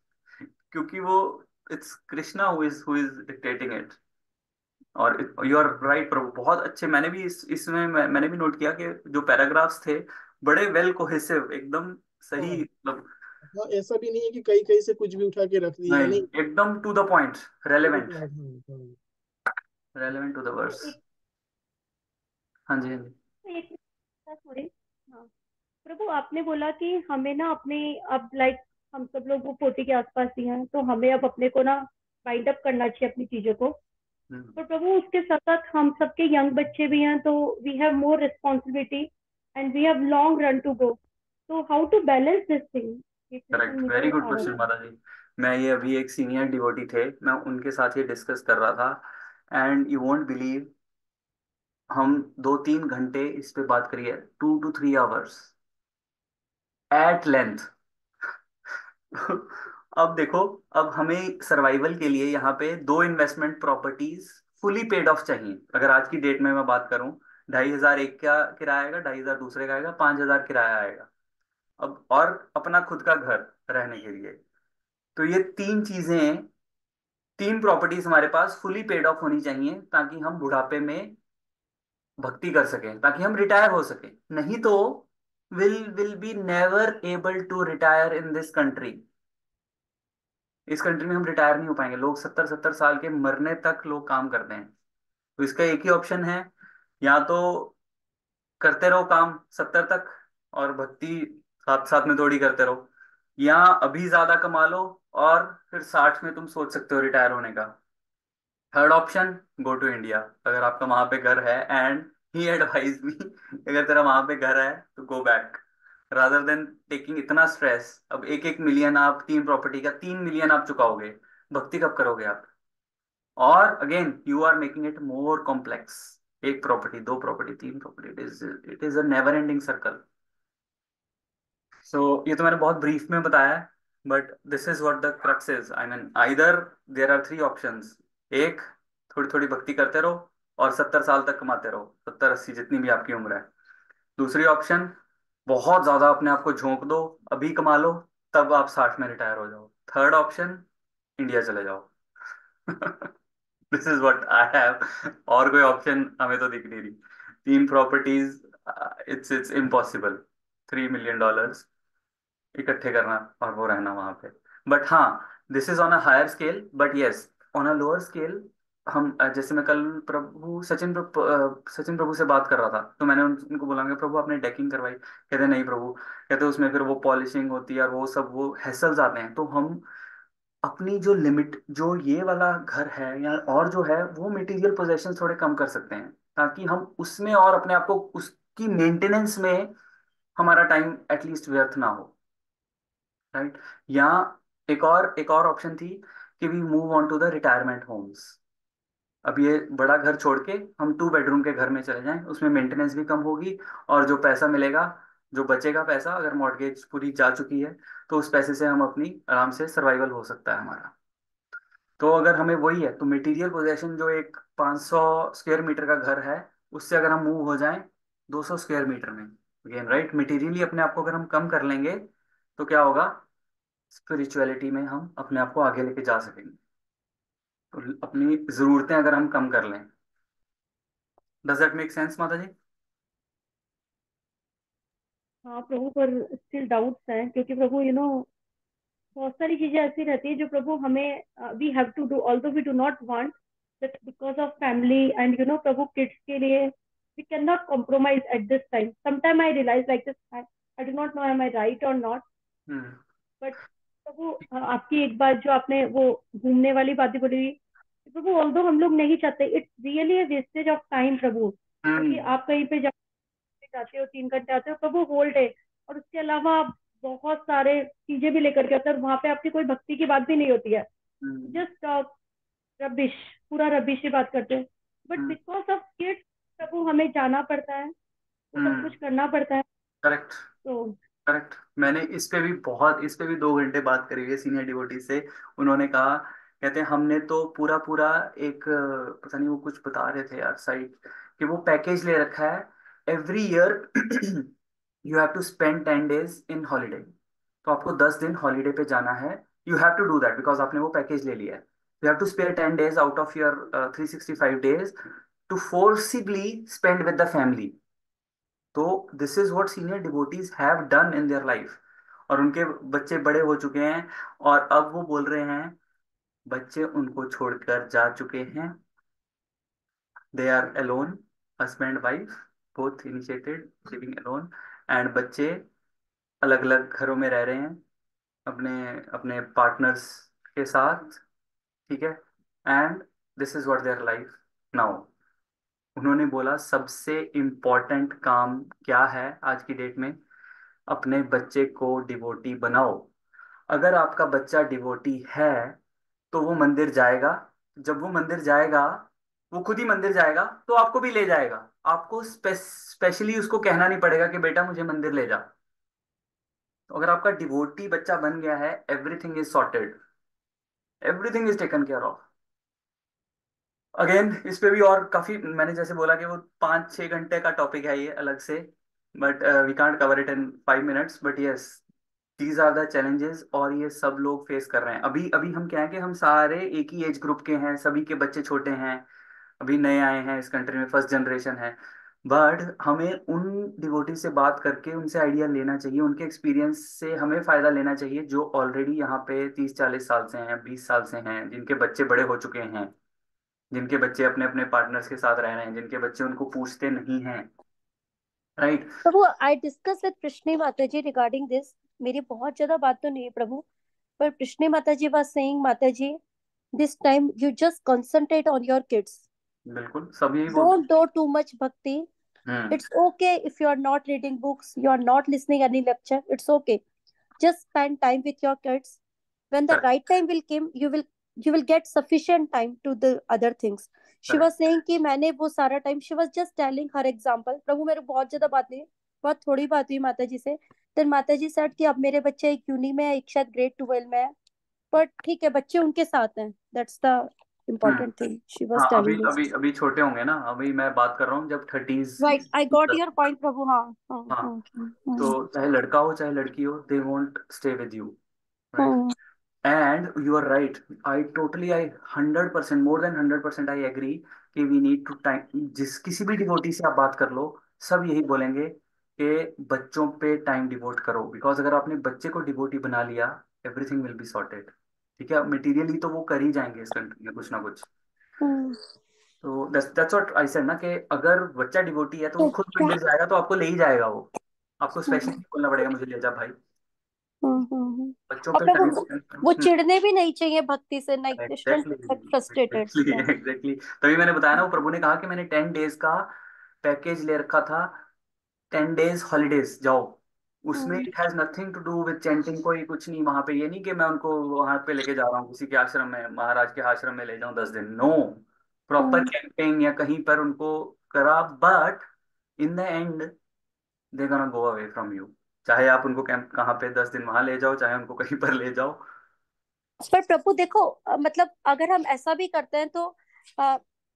क्योंकि वो, it's Krishna who is dictating it. और यू आर राइट प्रभु, बहुत अच्छे। मैंने भी इसमें मैंने भी नोट किया कि जो पैराग्राफ्स थे, बड़े वेल कोहेसिव, एकदम हाँ सही, मतलब। हाँ, ऐसा भी नहीं है कि कहीं कहीं से कुछ भी उठा के रख दिया है, नहीं, नहीं। एकदम to the point, To the relevant, point, हाँ, हाँ। रेलेवेंट टू द तो वर्स। एक हाँ जी, हाँ जी। तो एक सॉरी। हाँ, प्रभु आपने बोला कि हमें ना अपने, अब लाइक हम सब लोग वो 40 के आसपास ही हैं, तो हमें अब अपने को ना वाइंड अप करना चाहिए अपनी चीजों को। हम्म, पर प्रभु उसके साथ साथ हम सबके यंग बच्चे भी हैं, तो we have more responsibility and we have long run to go. तो how to balance this thing, ये क्वेश्चन करेक्ट, वेरी मुझे गुड आ रहा क्वेश्चन था। माता जी। मैं ये अभी एक सीनियर डिवोटी थे, मैं उनके साथ ये डिस्कस कर रहा था, एंड यू वोंट बिलीव, हम 2-3 घंटे इस पे बात करिए, 2 to 3 hours एट लेंथ। अब देखो, अब हमें सर्वाइवल के लिए यहाँ पे 2 investment properties fully paid of चाहिए। अगर आज की डेट में मैं बात करूं, 2,500 एक का किराया आएगा, 2,500 दूसरे का आएगा, 5,000 किराया आएगा। अब और अपना खुद का घर रहने के लिए। तो ये तीन चीजें, तीन प्रॉपर्टीज हमारे पास फुली पेड ऑफ होनी चाहिए, ताकि हम बुढ़ापे में भक्ति कर सकें, ताकि हम रिटायर हो सके। नहीं तो will be never able to retire in this country. इस कंट्री में हम रिटायर नहीं हो पाएंगे। लोग 70-70 साल के मरने तक लोग काम करते हैं। तो इसका एक ही ऑप्शन है, या तो करते रहो काम 70 तक और भक्ति साथ साथ में थोड़ी करते रहो, या अभी ज्यादा कमा लो और फिर 60 में तुम सोच सकते हो रिटायर होने का। Third option, go to India. अगर आपका वहां पे घर है, एंड ही एडवाइज मी, अगर तेरा वहां पे घर है तो go back, rather than taking इतना स्ट्रेस। अब 1-1 मिलियन आप, तीन प्रॉपर्टी का 3 मिलियन आप चुकाओगे, भक्ति कब करोगे आप? और again you are making it more complex. एक प्रॉपर्टी, दो प्रॉपर्टी, तीन property, it is a never ending circle. So ये तो मैंने बहुत ब्रीफ में बताया है, but this is what the crux is. I mean either there are three options. एक, थोड़ी थोड़ी भक्ति करते रहो और 70 साल तक कमाते रहो, 70-80 जितनी भी आपकी उम्र है। दूसरी ऑप्शन, बहुत ज्यादा अपने आप को झोंक दो, अभी कमा लो, तब आप 60 में रिटायर हो जाओ। थर्ड ऑप्शन, इंडिया चले जाओ। This is what I have. और कोई ऑप्शन हमें तो दिख नहीं रही। तीन प्रॉपर्टीज, इट्स इम्पॉसिबल। $3 million इकट्ठे करना और वो रहना वहां पे। बट हाँ, this is on a higher scale, but yes, on a lower scale. हम जैसे मैं कल सचिन प्रभु से बात कर रहा था, तो मैंने उनको बोला कि प्रभु आपने डेकिंग करवाई? कहते नहीं प्रभु, कहते उसमें फिर वो पॉलिशिंग होती है और वो सब वो हैसल्स आते हैं। तो हम अपनी जो लिमिट, जो ये वाला घर है या और जो है, वो मटेरियल पोजेशन थोड़े कम कर सकते हैं, ताकि हम उसमें और अपने आप को उसकी मेंटेनेंस में हमारा टाइम एटलीस्ट व्यर्थ ना हो। राइट? या एक और ऑप्शन थी कि we move on to the retirement homes. अब ये बड़ा घर छोड़ के हम 2 बेडरूम के घर में चले जाएं, उसमें मेंटेनेंस भी कम होगी, और जो पैसा मिलेगा, जो बचेगा पैसा, अगर मॉर्गेज पूरी जा चुकी है, तो उस पैसे से हम अपनी आराम से सर्वाइवल हो सकता है हमारा। तो अगर हमें वही है, तो मटेरियल पोजेशन जो एक 500 स्क्वायर मीटर का घर है, उससे अगर हम मूव हो जाएं 200 स्क्वायर मीटर में, अगेन राइट, मटेरियली अपने आप को अगर हम कम कर लेंगे, तो क्या होगा? स्पिरिचुअलिटी में हम अपने आप को आगे लेके जा सकेंगे। तो अपनी जरूरतें अगर हम कम कर लें। डज दैट मेक सेंस माता जी? हाँ प्रभु, पर स्टिल डाउट्स हैं, क्योंकि प्रभु बहुत सारी चीजें ऐसी रहती है जो प्रभु हमें we have to do, although we do not want, that because of family and प्रभु किड्स के लिए we can not compromise at this time. Sometime I realise like this, I do not know am I right और नॉट। Hmm. But प्रभु आपकी एक बात जो आपने वो घूमने वाली बातें बोली प्रभु, ऑल्दो हम लोग नहीं चाहते, it's really a wastage of time Prabhu, क्योंकि हम्म। आप कहीं पे जाते हो 3 घंटे आते हो प्रभु, होल डे, और उसके अलावा आप बहुत सारे चीजें भी लेकर के आते हो, वहां पे आपकी कोई भक्ति की बात भी नहीं होती है, हम्म। जस्ट रबिश, पूरा रबिश की बात करते हैं। But hmm. Because of kids Prabhu हमें जाना पड़ता है, वो सब हम्म। कुछ करना पड़ता है। करेक्ट। तो करेक्ट। मैंने इस पे भी 2 घंटे बात करी हुई है सीनियर डिवोटी से। उन्होंने कहा, कहते हैं हमने तो पूरा पूरा एक पता नहीं वो कुछ बता रहे थे यार साइट, कि वो पैकेज ले रखा है। Every year you have to spend 10 days in holiday. तो आपको 10 दिन हॉलीडे पे जाना है। You have to do that because आपने वो पैकेज ले लिया है। You have to spare 10 days out of your 365 days to forcibly spend with the family. तो this is what senior devotees have done in their life. और उनके बच्चे बड़े हो चुके हैं, और अब वो बोल रहे हैं, बच्चे उनको छोड़कर जा चुके हैं। They are alone, husband wife both initiated living alone, and बच्चे अलग अलग घरों में रह रहे हैं अपने अपने पार्टनर्स के साथ। ठीक है? And this is what their life now. उन्होंने बोला सबसे इम्पोर्टेंट काम क्या है आज की डेट में? अपने बच्चे को डिवोटी बनाओ। अगर आपका बच्चा डिवोटी है, तो वो मंदिर जाएगा। जब वो मंदिर जाएगा, वो खुद ही मंदिर जाएगा, तो आपको भी ले जाएगा। आपको स्पेशली उसको कहना नहीं पड़ेगा कि बेटा मुझे मंदिर ले जा। तो अगर आपका डिवोटी बच्चा बन गया है, everything is sorted, everything is taken care of. Again इस पे भी और काफी, मैंने जैसे बोला कि वो 5-6 घंटे का टॉपिक है ये अलग से, but we can't cover it in 5 minutes, but yes, these are the challenges, और ये सब लोग फेस कर रहे हैं। अभी अभी हम क्या है कि हम सारे एक ही एज ग्रुप के हैं, सभी के बच्चे छोटे हैं, अभी नए आए हैं इस कंट्री में, फर्स्ट जनरेशन है, बट हमें उन डिवोटी से बात करके उनसे आइडिया लेना चाहिए, उनके एक्सपीरियंस से हमें फायदा लेना चाहिए, जो ऑलरेडी यहाँ पे 30-40 साल से हैं, 20 साल से हैं, जिनके बच्चे बड़े हो चुके हैं, जिनके बच्चे अपने अपने पार्टनर्स के साथ रह रहे हैं, जिनके बच्चे उनको पूछते नहीं हैं, right. Prabhu, I discuss with Krishni Mata ji regarding this. मेरी बहुत ज्यादा बात तो नहीं है प्रभु, पर कृष्णी माता जी वाज सेइंग, माता जी, this time you just concentrate on your kids. बिल्कुल सब यही बोलते Don't do too much bhakti. हैं। It's okay if you are not reading books, you are not listening any lecture, it's okay. Just spend time with your kids. When the correct. right time will come, you will get sufficient time to the other things. She correct. was saying कि मैंने वो सारा time, she was just telling her example। प्रभु, मेरे बहुत ज्यादा बात नहीं, बहुत थोड़ी बात हुई माता जी से। then माता जी said कि अब मेरे बच्चे एक यूनी में है, एक शायद ग्रेड 12 में है, पर ठीक है, बच्चे उनके साथ हैं, that's the hmm. Important thing she हाँ, वाज अभी टेलिंग अस। अभी अभी छोटे होंगे ना, अभी मैं बात कर रहा हूँ जब thirties. Right, I got your point Prabhu. हाँ हाँ हाँ, हाँ तो चाहे लड़का हो चाहे लड़की हो, they won't stay with you, right. हाँ and you are right, I 100%, more than 100% I agree कि वी नीड टू टाइम, जिस किसी भी डिवोटी से आप बात कर लो, सब यही बोलेंगे कि बच्चों पे टाइम डिवोट करो, बिकॉज अगर आपने बच्चे को डिवोटी बना लिया, एवरीथिंग विल बी सॉर्टेड। ठीक है, मटेरियली तो वो कर ही जाएंगे इस कंट्री में कुछ ना कुछ। हाँ तो दैट्स व्हाट आई सेड ना, कि अगर बच्चा डिवोटी है तो वो तो खुद क्या? मंदिर जाएगा, तो आपको ले ही जाएगा वो, आपको स्पेशली हाँ बोलना पड़ेगा मुझे ले जा भाई। बच्चों और पे प्रभु, टाइम स्पेंड वो करो। चिढ़ने भी नहीं चाहिए भक्ति से, like they shouldn't exactly, get frustrated. Exactly, exactly. तभी मैंने बताया ना, वो प्रभु ने कहा कि मैंने 10 डेज का पैकेज ले रखा था, 10 डेज हॉलीडेज जाओ, उसमें it has nothing to do with chanting, कोई कुछ नहीं वहां पे, ये नहीं कि मैं उनको वहां पे लेके जा रहा हूँ किसी के आश्रम में, महाराज के आश्रम में ले जाऊं 10 दिन, नो, प्रॉपर कैंपिंग या कहीं पर उनको करा, but in the and they gonna go away from you, चाहे आप उनको कैंप कहाँ पे 10 दिन वहां ले जाओ, चाहे उनको कहीं पर ले जाओ। पर प्रभु देखो, मतलब अगर हम ऐसा भी करते हैं तो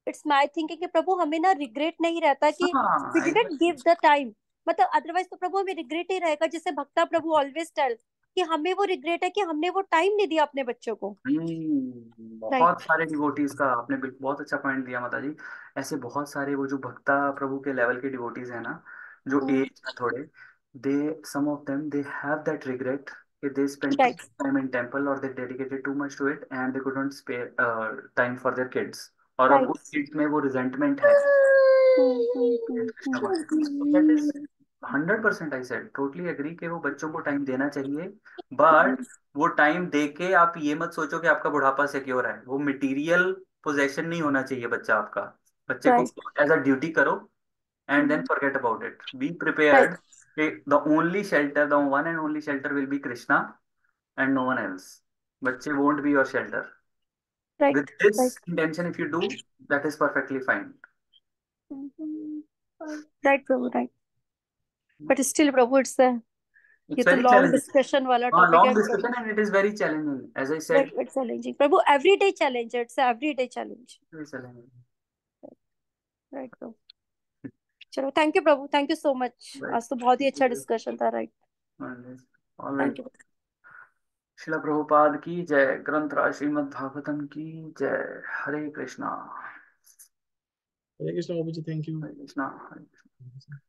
इट्स माय थिंकिंग कि प्रभु हमें ना रिग्रेट नहीं रहता कि वी हाँ, डिडंट गिव द टाइम। मतलब अदरवाइज तो प्रभु हमें रिग्रेट ही रहेगा, जैसे भक्ता प्रभु ऑलवेज टेल कि हमें वो रिग्रेट है कि हमने वो टाइम नहीं दिया अपने बच्चों को। बहुत राइट सारे डिवोटीज का आपने बिल्कुल बहुत अच्छा पॉइंट दिया माता जी। ऐसे बहुत सारे वो जो भक्ता प्रभु के लेवल के डिवोटीज हैं ना, जो एज में थोड़े, they some of them they have that regret कि they spend to right time in temple, और they dedicated too much to it, and they couldn't spare time for their kids, और अब right. उस kids में वो resentment है। कृष्ण भक्ति, तो that is 100%, I said totally agree कि वो बच्चों को टाइम देना चाहिए, बट वो टाइम दे के आप ये मत सोचो कि आपका बुढ़ापा सिक्योर है, वो मटेरियल पोजेशन नहीं होना चाहिए बच्चा आपका, बच्चे को राइट एज अ ड्यूटी करो, and then forget about it, be right prepared, the only shelter, the one and only shelter will be Krishna and no one else, बच्चे won't be your shelter, with right this right intention if you do, that is perfectly fine. Right Prabhu, right. But still Prabhu, it's ये It's तो very long challenging. Discussion वाला topic Long है Prabhu. discussion, and it is very challenging. As I said, Right, it's challenging Prabhu, everyday challenge, it's a everyday challenge। very challenging. Right Prabhu, चलो thank you Prabhu, thank you so much, Right. आज तो बहुत ही अच्छा discussion था। Right, All right. Thank you. Shrila Prabhupada की जय, ग्रंथ राज श्रीमद् भागवतम की जय, हरे कृष्णा। Hare Krishna Babu ji, thank you. हरे कृष्णा, हरे कृष्णा।